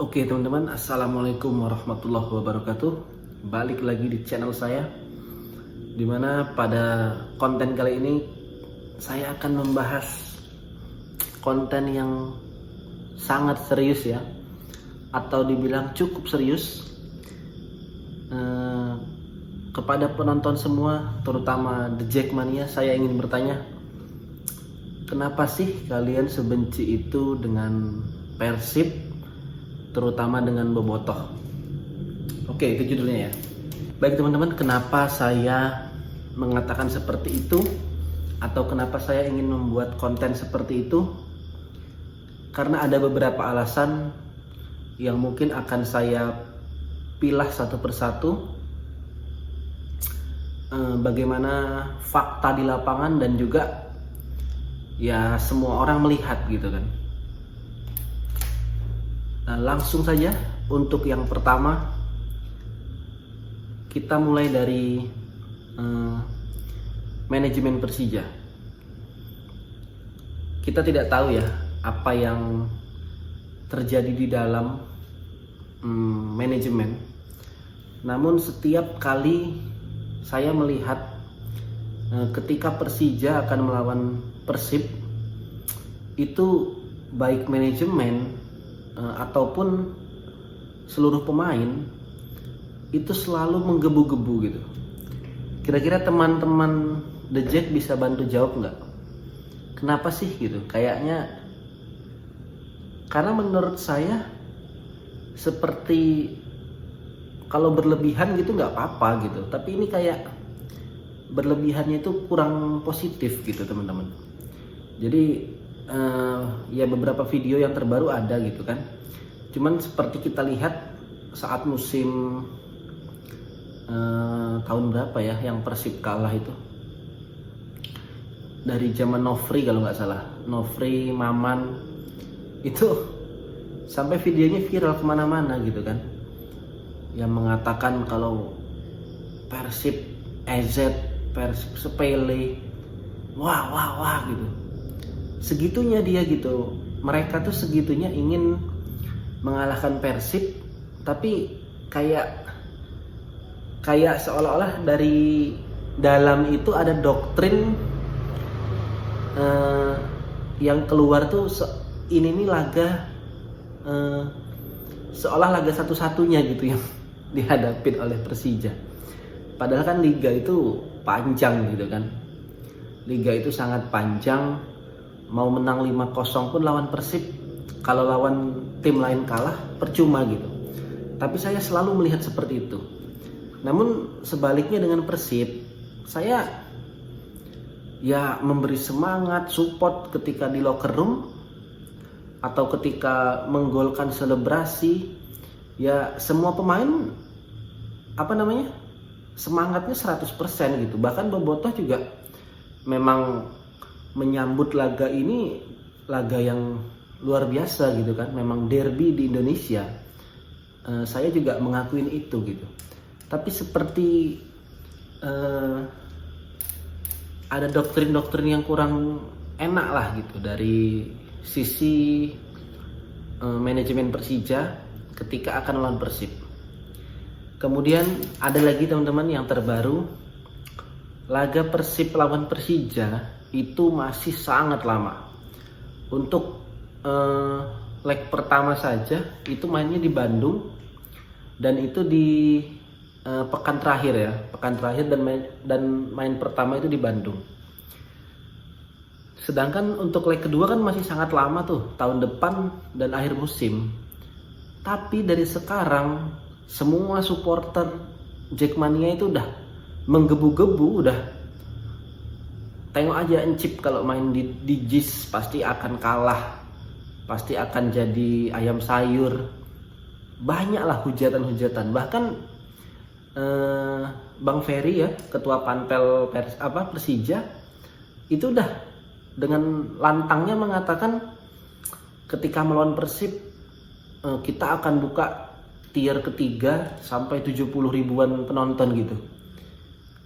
Oke teman-teman, Assalamualaikum warahmatullahi wabarakatuh. Balik lagi di channel saya, dimana pada konten kali ini saya akan membahas konten yang sangat serius ya, atau dibilang cukup serius. Kepada penonton semua, terutama The Jackmania, saya ingin bertanya, kenapa sih kalian sebenci itu dengan Persib, terutama dengan Bobotoh? Oke, itu judulnya ya. Baik teman-teman, kenapa saya mengatakan seperti itu, atau kenapa saya ingin membuat konten seperti itu? Karena ada beberapa alasan yang mungkin akan saya pilah satu persatu, bagaimana fakta di lapangan dan juga ya semua orang melihat gitu kan. Nah, langsung saja untuk yang pertama, kita mulai dari manajemen Persija. Kita tidak tahu ya apa yang terjadi di dalam manajemen. Namun setiap kali saya melihat ketika Persija akan melawan Persib, itu baik manajemen ataupun seluruh pemain itu selalu menggebu-gebu gitu. Kira-kira teman-teman The Jack bisa bantu jawab nggak? Kenapa sih gitu? Kayaknya karena menurut saya seperti kalau berlebihan gitu nggak apa-apa gitu, tapi ini kayak berlebihannya itu kurang positif gitu teman-teman. Jadi ya beberapa video yang terbaru ada gitu kan, cuman seperti kita lihat saat musim tahun berapa ya yang Persib kalah itu, dari zaman Nofri kalau nggak salah, Nofri, Maman, itu sampai videonya viral kemana-mana gitu kan, yang mengatakan kalau Persib EZ, Persib sepele, wah gitu. Segitunya dia gitu, mereka tuh segitunya ingin mengalahkan Persib, tapi kayak seolah-olah dari dalam itu ada doktrin yang keluar tuh ini nih laga seolah laga satu-satunya gitu yang dihadapin oleh Persija. Padahal kan liga itu panjang gitu kan. Liga itu sangat panjang. Mau menang 5-0 pun lawan Persib, kalau lawan tim lain kalah percuma gitu. Tapi saya selalu melihat seperti itu. Namun sebaliknya dengan Persib, saya ya memberi semangat, support ketika di locker room atau ketika menggolkan selebrasi. Ya semua pemain semangatnya 100% gitu. Bahkan Bobotoh juga memang menyambut laga ini laga yang luar biasa gitu kan, memang derby di Indonesia. Saya juga mengakuin itu gitu. Tapi seperti ada doktrin-doktrin yang kurang enak lah gitu dari sisi manajemen Persija ketika akan melawan Persib. Kemudian ada lagi teman-teman yang terbaru, laga Persib lawan Persija itu masih sangat lama. Untuk leg pertama saja itu mainnya di Bandung, dan itu di pekan terakhir dan main pertama itu di Bandung. Sedangkan untuk leg kedua kan masih sangat lama tuh, tahun depan dan akhir musim. Tapi dari sekarang semua supporter Jackmania itu udah menggebu-gebu, udah tengok aja Encip kalau main di JIS pasti akan kalah, pasti akan jadi ayam sayur. Banyaklah hujatan-hujatan. Bahkan Bang Ferry ya, ketua panpel Persija, itu udah dengan lantangnya mengatakan ketika melawan Persib kita akan buka tier ketiga sampai 70 ribuan penonton gitu.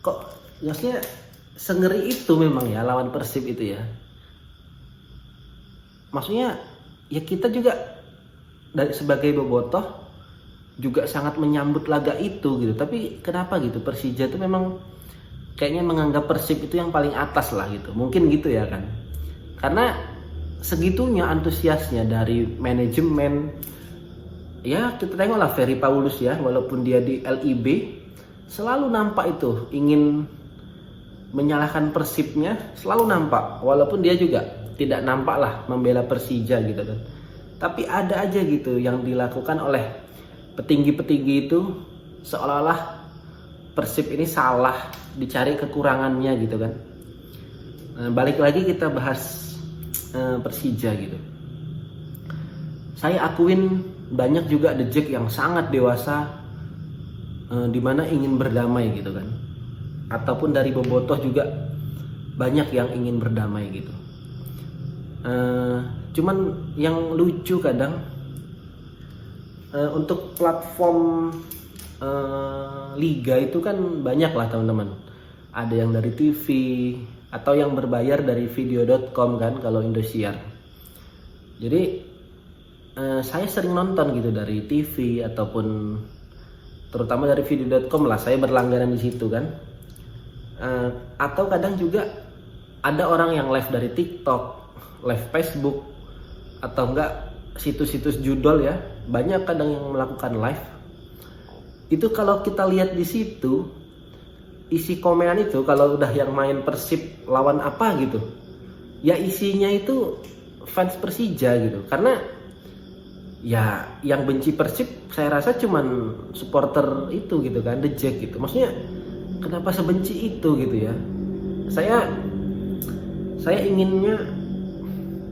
Kok maksudnya sengeri itu memang ya lawan Persib itu ya. Maksudnya ya kita juga dari sebagai bobotoh juga sangat menyambut laga itu gitu. Tapi kenapa gitu Persija tuh memang kayaknya menganggap Persib itu yang paling atas lah gitu. Mungkin gitu ya kan. Karena segitunya antusiasnya dari manajemen. Ya kita tengoklah Ferry Paulus ya, walaupun dia di LIB selalu nampak itu ingin menyalahkan Persibnya, selalu nampak, walaupun dia juga tidak nampak lah membela Persija gitu kan. Tapi ada aja gitu yang dilakukan oleh petinggi-petinggi itu, seolah-olah Persib ini salah, dicari kekurangannya gitu kan. Balik lagi kita bahas Persija gitu. Saya akuin banyak juga The Jack yang sangat dewasa, dimana ingin berdamai gitu kan. Ataupun dari bobotoh juga banyak yang ingin berdamai gitu. Cuman yang lucu kadang untuk platform liga itu kan banyak lah teman-teman. Ada yang dari TV atau yang berbayar dari video.com kan kalau Indosiar. Jadi saya sering nonton gitu dari TV ataupun terutama dari video.com lah, saya berlangganan di situ kan. Atau kadang juga ada orang yang live dari TikTok, live Facebook, atau enggak situs-situs judul ya, banyak kadang yang melakukan live. Itu kalau kita lihat di situ, isi komenan itu kalau udah yang main Persib lawan apa gitu, ya isinya itu fans Persija gitu. Karena ya yang benci Persib saya rasa cuman supporter itu gitu kan, The Jack gitu. Maksudnya kenapa sebenci itu gitu ya. Saya inginnya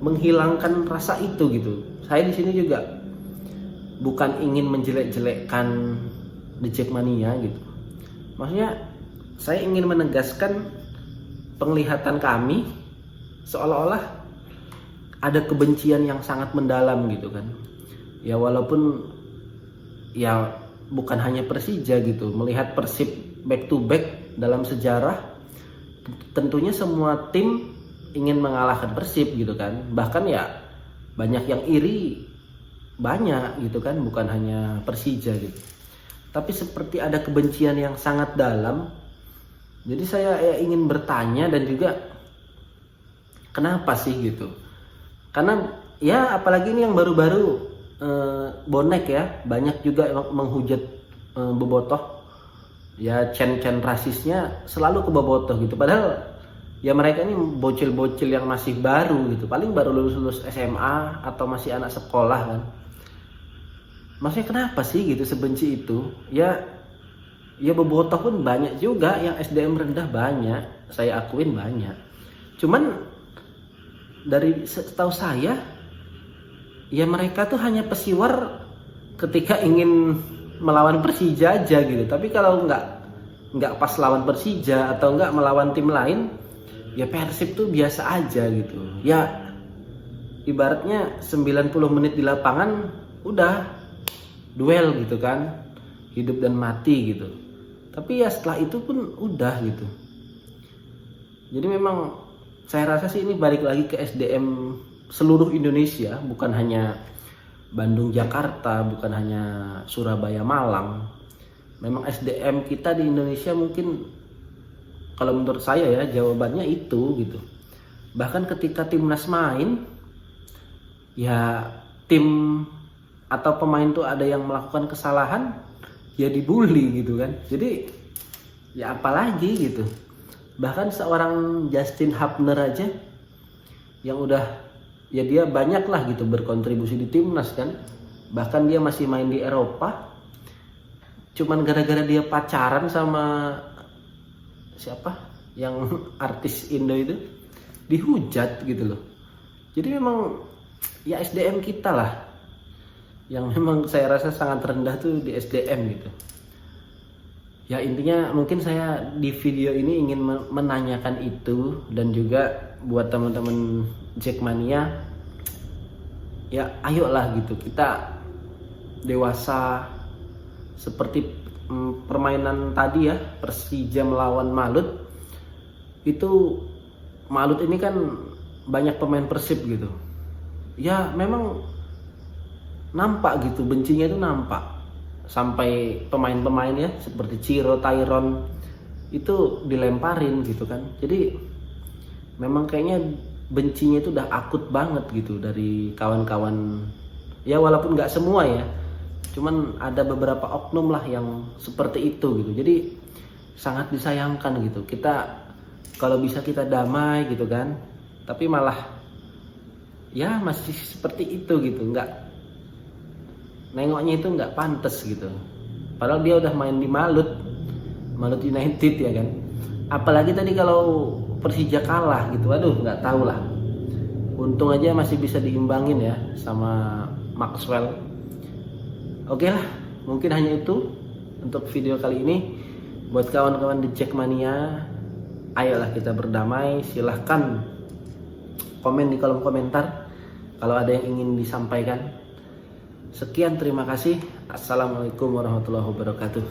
menghilangkan rasa itu gitu. Saya di sini juga bukan ingin menjelek-jelekkan The Jackmania gitu. Maksudnya saya ingin menegaskan penglihatan kami seolah-olah ada kebencian yang sangat mendalam gitu kan. Ya walaupun ya bukan hanya Persija gitu, melihat Persib back to back dalam sejarah, tentunya semua tim ingin mengalahkan Persib gitu kan. Bahkan ya banyak yang iri, banyak gitu kan, bukan hanya Persija gitu. Tapi seperti ada kebencian yang sangat dalam. Jadi saya ingin bertanya dan juga kenapa sih gitu. Karena ya apalagi ini yang baru-baru bonek ya, banyak juga menghujat bobotoh. Ya cen-cen rasisnya selalu ke bobotoh gitu. Padahal ya mereka ini bocil-bocil yang masih baru gitu. Paling baru lulus SMA atau masih anak sekolah kan. Maksudnya kenapa sih gitu sebenci itu? Ya bobotoh pun banyak juga yang SDM rendah, banyak. Saya akuin banyak. Cuman dari setahu saya ya mereka tuh hanya pesiwar ketika ingin melawan Persija aja gitu. Tapi kalau nggak pas lawan Persija atau nggak melawan tim lain, ya Persib tuh biasa aja gitu. Ya ibaratnya 90 menit di lapangan udah duel gitu kan, hidup dan mati gitu. Tapi ya setelah itu pun udah gitu. Jadi memang saya rasa sih ini balik lagi ke SDM seluruh Indonesia, bukan hanya Bandung, Jakarta, bukan hanya Surabaya, Malang. Memang SDM kita di Indonesia mungkin kalau menurut saya ya jawabannya itu gitu. Bahkan ketika timnas main, ya tim atau pemain tuh ada yang melakukan kesalahan, ya dibully gitu kan. Jadi ya apalagi gitu. Bahkan seorang Justin Hubner aja yang udah ya dia banyak lah gitu berkontribusi di timnas kan, bahkan dia masih main di Eropa, cuman gara-gara dia pacaran sama siapa yang artis Indo itu, dihujat gitu loh. Jadi memang ya SDM kita lah yang memang saya rasa sangat rendah tuh di SDM gitu. Ya intinya mungkin saya di video ini ingin menanyakan itu, dan juga buat teman-teman Jackmania, ya ayolah gitu kita dewasa. Seperti permainan tadi ya, Persija melawan Malut, itu Malut ini kan banyak pemain Persib gitu. Ya memang nampak gitu, bencinya itu nampak. Sampai pemain-pemain ya seperti Ciro, Tyron itu dilemparin gitu kan. Jadi memang kayaknya bencinya itu udah akut banget gitu dari kawan-kawan. Ya walaupun nggak semua ya, cuman ada beberapa oknum lah yang seperti itu gitu. Jadi sangat disayangkan gitu. Kita kalau bisa kita damai gitu kan, tapi malah ya masih seperti itu gitu, nggak, nengoknya itu nggak pantas gitu. Padahal dia udah main di Malut United ya kan. Apalagi tadi kalau Persija kalah gitu, aduh nggak tahu lah. Untung aja masih bisa diimbangin ya sama Maxwell. Oke lah, mungkin hanya itu untuk video kali ini. Buat kawan-kawan di Jackmania, ayolah kita berdamai. Silahkan komen di kolom komentar kalau ada yang ingin disampaikan. Sekian, terima kasih. Assalamualaikum warahmatullahi wabarakatuh.